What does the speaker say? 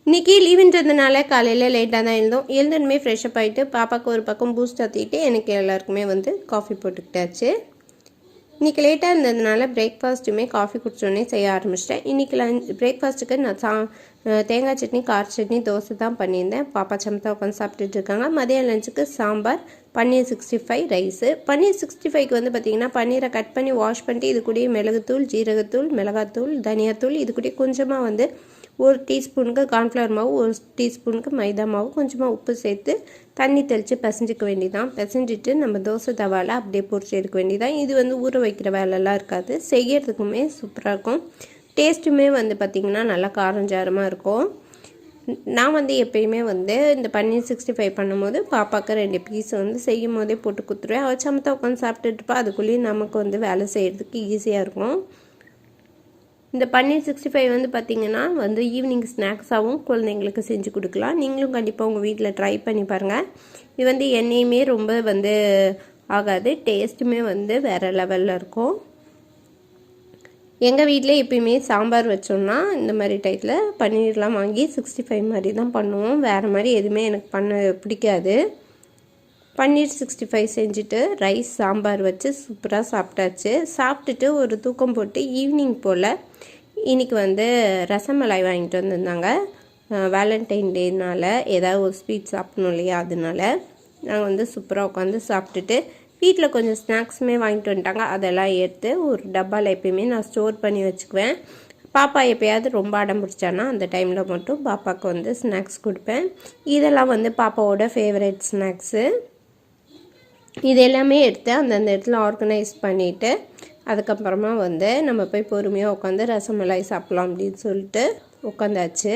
இன்றைக்கி லீவுன்றதுனால காலையில் லேட்டாக தான் எழுந்தோமே ஃப்ரெஷ்அப் ஆகிட்டு பாப்பாவுக்கு ஒரு பக்கம் பூஸ்ட் ஊற்றிட்டு எனக்கு எல்லாருக்குமே காஃபி போட்டுக்கிட்டாச்சு. இன்றைக்கி லேட்டாக இருந்ததுனால பிரேக்ஃபாஸ்ட்டுமே காஃபி குடிச்சோடனே செய்ய ஆரம்பிச்சிட்டேன். இன்றைக்கி பிரேக்ஃபாஸ்ட்டுக்கு நான் தேங்காய் சட்னி, கார சட்னி, தோசை தான் பண்ணியிருந்தேன். பாப்பா சமத்தா உட்காந்து சாப்பிட்டுட்டு இருக்காங்க. மதியம் லஞ்சுக்கு சாம்பார், பன்னீர் 65 ரைஸு. பன்னீர் 65க்கு பார்த்திங்கன்னா பன்னீரை கட் பண்ணி வாஷ் பண்ணிட்டு இது கூடயே மிளகுத்தூள், ஜீரகத்தூள், மிளகாத்தூள், தனியாத்தூள், இது கூட கொஞ்சமாக ஒரு டீஸ்பூனுக்கு கார்ன்ஃப்ளவர் மாவு, ஒரு டீஸ்பூனுக்கு மைதா மாவு, கொஞ்சமாக உப்பு சேர்த்து தண்ணி தெளித்து பிசைஞ்சிக்க வேண்டியதான். பிசைஞ்சிட்டு நம்ம தோசை தவாவில் அப்படியே பொரிச்சு எடுக்க வேண்டியதான். இது ஊற வைக்கிற வேலைலாம் இருக்காது, செய்கிறதுக்குமே சூப்பராக இருக்கும். டேஸ்ட்டுமே பார்த்திங்கன்னா நல்லா காரஞ்சாரமாக இருக்கும். நான் எப்பயுமே இந்த பன்னீர் 65 பண்ணும்போது பாப்பாவுக்கு 2 பீஸ் செய்யும் போதே போட்டு கொடுத்துருவேன். அவள் சமத்தா உட்காந்து சாப்பிட்டுட்டுப்பா. அதுக்குள்ளேயும் நமக்கு வேலை செய்கிறதுக்கு ஈஸியாக இருக்கும். இந்த பன்னீர் 65 பார்த்திங்கன்னா ஈவினிங் ஸ்நாக்ஸாகவும் குழந்தைங்களுக்கு செஞ்சு கொடுக்கலாம். நீங்களும் கண்டிப்பாக உங்கள் வீட்டில் ட்ரை பண்ணி பாருங்கள். இது எண்ணெயுமே ரொம்ப ஆகாது, டேஸ்ட்டுமே வேறு லெவலில் இருக்கும். எங்கள் வீட்டில் எப்பயுமே சாம்பார் வச்சோம்னா இந்த மாதிரி டைத்தில் பன்னீர்லாம் வாங்கி 65 மாதிரி தான் பண்ணுவோம். வேறு மாதிரி எதுவுமே எனக்கு பண்ண பிடிக்காது. பன்னீர் 65 செஞ்சுட்டு ரைஸ் சாம்பார் வச்சு சூப்பராக சாப்பிட்டாச்சு. சாப்பிட்டுட்டு ஒரு தூக்கம் போட்டு ஈவினிங் போல் இன்றைக்கி ரசமலாய் வாங்கிட்டு வந்திருந்தாங்க. வேலண்டைன் டேனால் ஏதாவது ஒரு ஸ்வீட் சாப்பிடணும் இல்லையா, அதனால நாங்கள் சூப்பராக உட்காந்து சாப்பிட்டுட்டு வீட்டில் கொஞ்சம் ஸ்நாக்ஸுமே வாங்கிட்டு வந்துட்டாங்க. அதெல்லாம் எடுத்து ஒரு டப்பாவில் எப்பயுமே நான் ஸ்டோர் பண்ணி வச்சுக்குவேன். பாப்பா எப்போயாவது ரொம்ப அடம் பிடிச்சானா அந்த டைமில் மட்டும் பாப்பாவுக்கு ஸ்நாக்ஸ் கொடுப்பேன். இதெல்லாம் பாப்பாவோட ஃபேவரட் ஸ்நாக்ஸு. இது எல்லாமே எடுத்து அந்தந்த இடத்துல ஆர்கனைஸ் பண்ணிவிட்டு அதுக்கப்புறமா நம்ம போய் பொறுமையாக உட்காந்து ரசமலாய் சாப்பிட்லாம் அப்படின்னு சொல்லிட்டு உட்காந்தாச்சு.